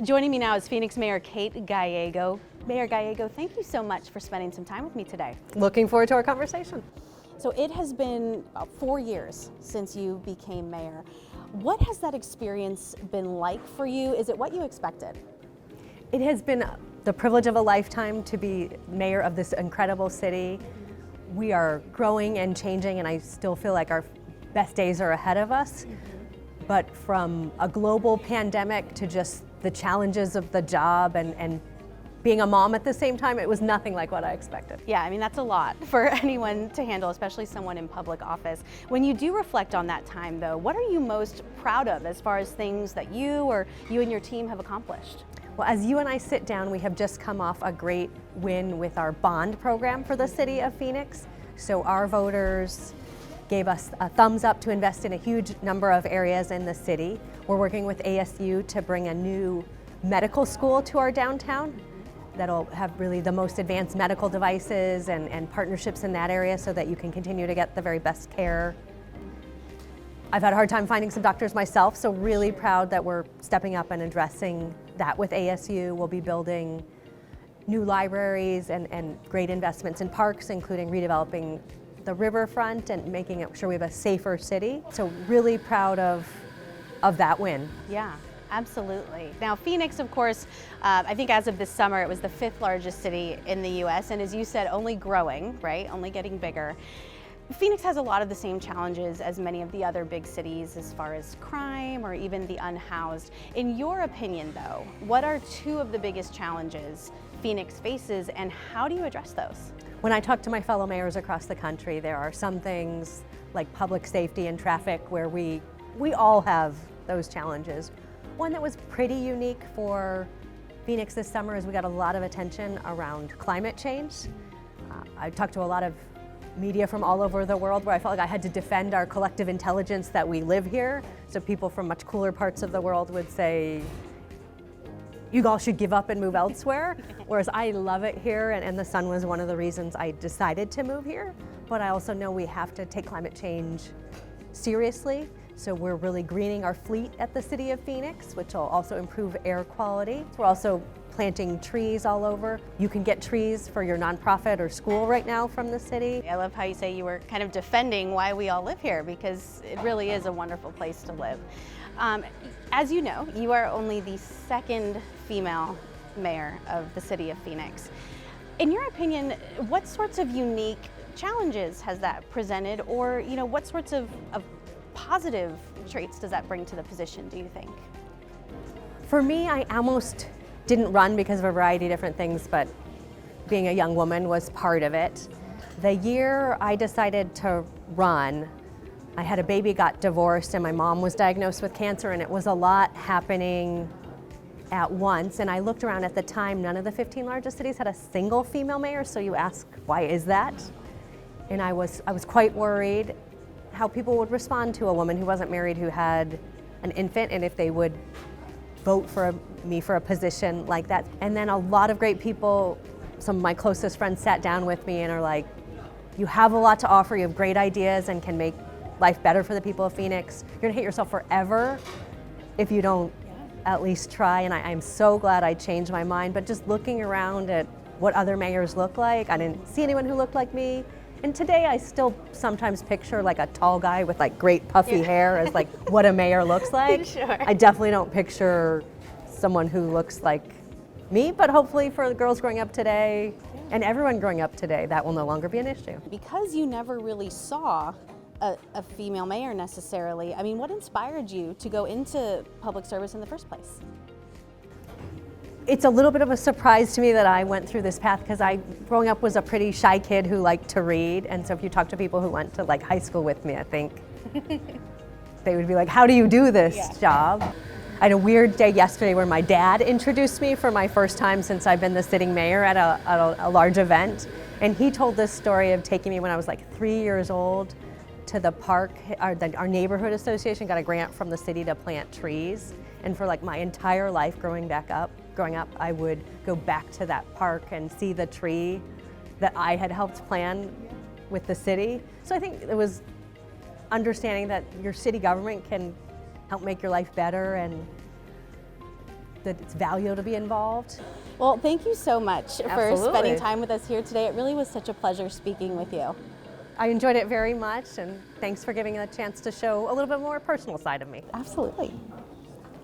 Joining me now is Phoenix Mayor Kate Gallego. Mayor Gallego, thank you so much for spending some time with me today. Looking forward to our conversation. So it has been about 4 years since you became mayor. What has that experience been like for you? Is it what you expected? It has been the privilege of a lifetime to be mayor of this incredible city. We are growing and changing, and I still feel like our best days are ahead of us. But from a global pandemic to just the challenges of the job and being a mom at the same time, it was nothing like what I expected. Yeah, I mean, that's a lot for anyone to handle, especially someone in public office. When you do reflect on that time, though, what are you most proud of as far as things that you and your team have accomplished? Well, as you and I sit down, we have just come off a great win with our bond program for the city of Phoenix. So our voters gave us a thumbs up to invest in a huge number of areas in the city. We're working with ASU to bring a new medical school to our downtown that'll have really the most advanced medical devices and partnerships in that area so that you can continue to get the very best care. I've had a hard time finding some doctors myself, so really proud that we're stepping up and addressing that with ASU. We'll be building new libraries and great investments in parks, including redeveloping the riverfront and making sure we have a safer city. So really proud of that win. Yeah, absolutely. Now Phoenix, of course, I think as of this summer, it was the 5th largest city in the US, and as you said, only growing, right? Only getting bigger. Phoenix has a lot of the same challenges as many of the other big cities as far as crime or even the unhoused. In your opinion, though, what are 2 of the biggest challenges Phoenix faces, and how do you address those? When I talk to my fellow mayors across the country, there are some things like public safety and traffic where we all have those challenges. One that was pretty unique for Phoenix this summer is we got a lot of attention around climate change. I talked to a lot of media from all over the world where I felt like I had to defend our collective intelligence that we live here. So people from much cooler parts of the world would say, you all should give up and move elsewhere, whereas I love it here, and the sun was one of the reasons I decided to move here. But I also know we have to take climate change seriously, so we're really greening our fleet at the city of Phoenix, which will also improve air quality. We're also planting trees all over. You can get trees for your nonprofit or school right now from the city. I love how you say you were kind of defending why we all live here, because it really is a wonderful place to live. As you know, you are only the 2nd female mayor of the city of Phoenix. In your opinion, what sorts of unique challenges has that presented, or what sorts of positive traits does that bring to the position, do you think? For me, I almost didn't run because of a variety of different things, but being a young woman was part of it. The year I decided to run, I had a baby, got divorced, and my mom was diagnosed with cancer, and it was a lot happening at once. And I looked around at the time, none of the 15 largest cities had a single female mayor, so you ask, why is that? And I was quite worried how people would respond to a woman who wasn't married, who had an infant, and if they would vote for me for a position like that. And then a lot of great people, some of my closest friends, sat down with me and are like, you have a lot to offer, you have great ideas and can make life better for the people of Phoenix. You're gonna hate yourself forever if you don't at least try. And I'm so glad I changed my mind. But just looking around at what other mayors look like, I didn't see anyone who looked like me. And today I still sometimes picture like a tall guy with like great puffy hair as like what a mayor looks like. Sure. I definitely don't picture someone who looks like me, but hopefully for the girls growing up today and everyone growing up today, that will no longer be an issue. Because you never really saw a female mayor necessarily, I mean, what inspired you to go into public service in the first place? It's a little bit of a surprise to me that I went through this path, because I, growing up, was a pretty shy kid who liked to read. And so if you talk to people who went to like high school with me, I think they would be like, how do you do this job? I had a weird day yesterday where my dad introduced me for my first time since I've been the sitting mayor at a large event. And he told this story of taking me when I was like 3 years old to the park. Our neighborhood association got a grant from the city to plant trees. And for like my entire life growing up, I would go back to that park and see the tree that I had helped plan with the city. So I think it was understanding that your city government can help make your life better, and that it's valuable to be involved. Well, thank you so much for Absolutely. spending time with us here today. It really was such a pleasure speaking with you. I enjoyed it very much, and thanks for giving me a chance to show a little bit more personal side of me. Absolutely.